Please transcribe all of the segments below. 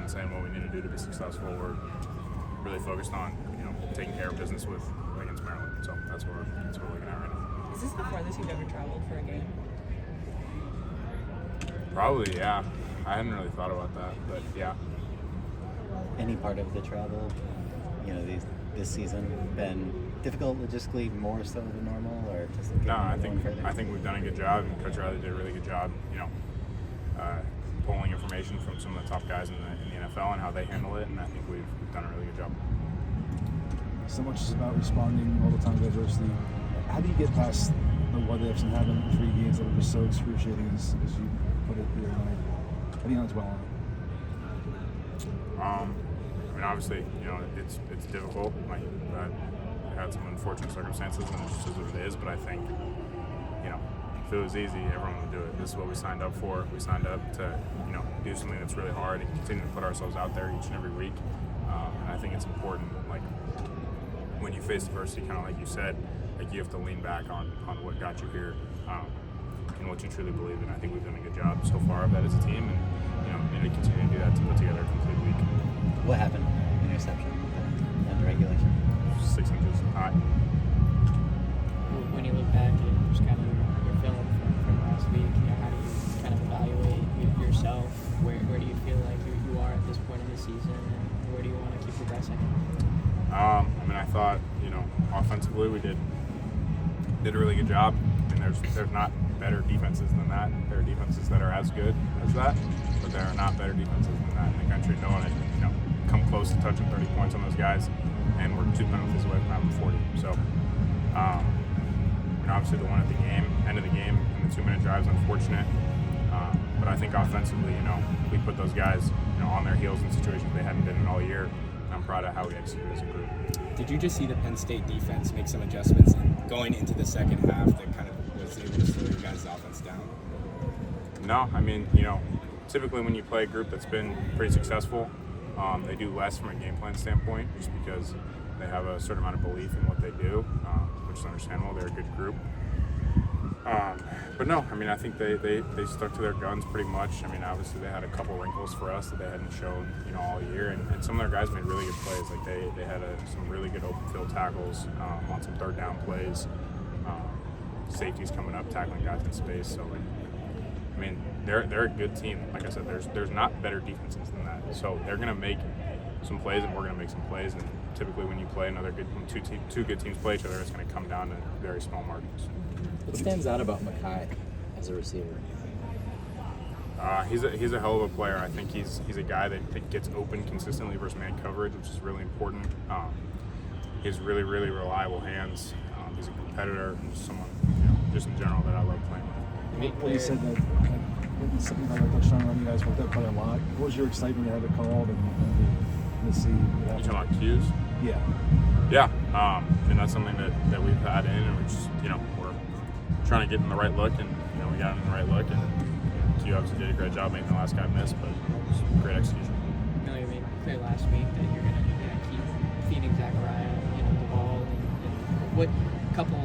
and saying what we need to do to be successful. We're really focused on, taking care of business against Maryland. So that's what we're looking at right now. Is this the farthest you've ever traveled for a game? Probably, yeah. I hadn't really thought about that, but yeah. Any part of the travel, this season been difficult logistically, more so than normal, or just no? I think we've done a good job, and Coach Riley did a really good job. Pulling information from some of the top guys in the NFL and how they handle it, and I think we've done a really good job. So much is about responding all the time to adversity. How do you get past the what-ifs and having 3 games that were just so excruciating, as you put it here tonight? How do you not dwell on it? Obviously, it's difficult. Like, I had some unfortunate circumstances, and it just is what it is. But I think, if it was easy, everyone would do it. This is what we signed up for. We signed up to, do something that's really hard and continue to put ourselves out there each and every week. And I think it's important, like, when you face adversity, kind of like you said, like, you have to lean back on what got you here and what you truly believe in. I think we've done a good job so far of that as a team, and need to continue to do that to put together a complete week. What happened? Interception under regulation? 6 inches high. When you look back at just kind of your film from last week, how do you kind of evaluate yourself? Where do you feel like you are at this point in the season, and where do you want to keep progressing? I thought, offensively we did a really good job. There's not better defenses than that. There are defenses that are as good as that, but there are not better defenses than that in the country. No one had, come close to touching 30 points on those guys, and we're 2 penalties away from having 40. So, obviously the one at the end of the game, and the 2-minute drive is unfortunate. But I think offensively, we put those guys, on their heels in situations they hadn't been in all year. And I'm proud of how we executed as a group. Did you just see the Penn State defense make some adjustments going into the second half that kind of was able to slow your guys' offense down? No, typically when you play a group that's been pretty successful, they do less from a game plan standpoint, just because they have a certain amount of belief in what they do, which is understandable. They're a good group. But no, I think they stuck to their guns pretty much. Obviously they had a couple wrinkles for us that they hadn't shown, all year, and some of their guys made really good plays. Like they had some really good open field tackles on some third down plays. Safeties coming up, tackling guys in space. So, they're a good team. Like I said, there's not better defenses than that. So they're gonna make some plays, and we're gonna make some plays. And typically, when you play when two good teams play each other, it's gonna come down to very small margins. What stands out about Makai as a receiver? He's a hell of a player. I think he's a guy that gets open consistently versus man coverage, which is really important. He has really, really reliable hands. He's a competitor, and just someone, just in general, that I love playing with. Well, you said that something like a touchdown run, you guys worked out quite a lot. What was your excitement to have it called and to see what happened? You talking about cues? Yeah. Yeah, and that's something that we've had in, and we're just, we're trying to get in the right look, and we got him in the right look, and Q obviously did a great job making the last guy miss, but it was great execution. You made it clear last week that you're gonna keep feeding Zachariah, the ball, and what couple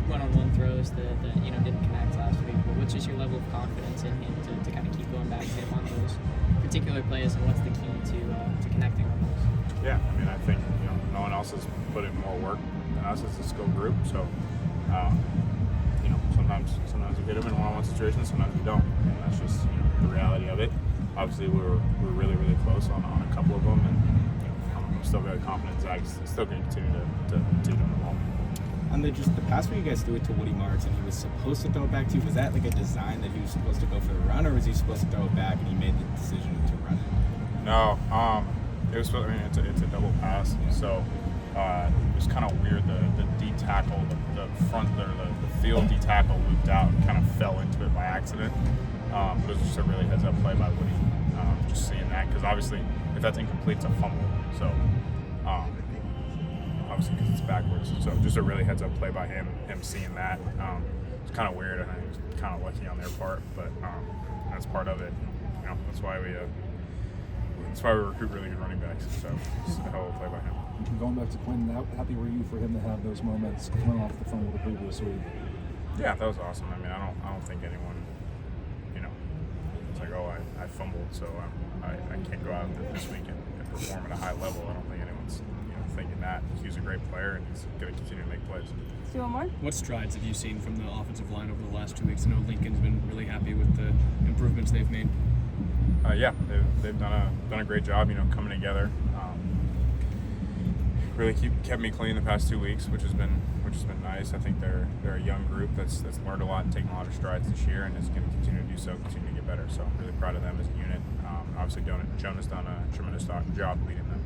one-on-one throws that didn't connect last week. But what's just your level of confidence in him to kind of keep going back to him on those particular plays, and what's the key to connecting on those? Yeah, I think no one else has put in more work than us as a skill group. So, sometimes we hit them in one-on-one situations, sometimes we don't, and that's just the reality of it. Obviously, we're really, really close on a couple of them, and I'm still very confident Zach's still going to continue to do them the ball. On the pass where you guys threw it to Woody Marks and he was supposed to throw it back to you, was that like a design that he was supposed to go for the run, or was he supposed to throw it back and he made the decision to run it? No, it was. It's a double pass, so it was kind of weird. The D tackle, the front there, the field D tackle looped out and kind of fell into it by accident. It was just a really heads-up play by Woody. Just seeing that, because obviously if that's incomplete, it's a fumble. So obviously because it's backwards. So just a really heads-up play by him seeing that. It's kind of weird. I think it's kind of lucky on their part, but that's part of it. That's why we recruit really good running backs. So it's a hell of a play by him. Going back to Quinten, how happy were you for him to have those moments coming off the phone with the previous week? Yeah, that was awesome. I don't think anyone, it's like, oh, I fumbled, so I can't go out this week and perform at a high level. I don't think anyone's thinking that. He's a great player, and he's going to continue to make plays. Let's do one more. What strides have you seen from the offensive line over the last 2 weeks? I know Lincoln's been really happy with the improvements they've made. Yeah, they've done a great job, coming together. Really kept me clean the past 2 weeks, which has been nice. I think they're a young group that's learned a lot and taken a lot of strides this year, and is going to continue to do so, continue to get better. So I'm really proud of them as a unit. Obviously, Jonah's done a tremendous job leading them.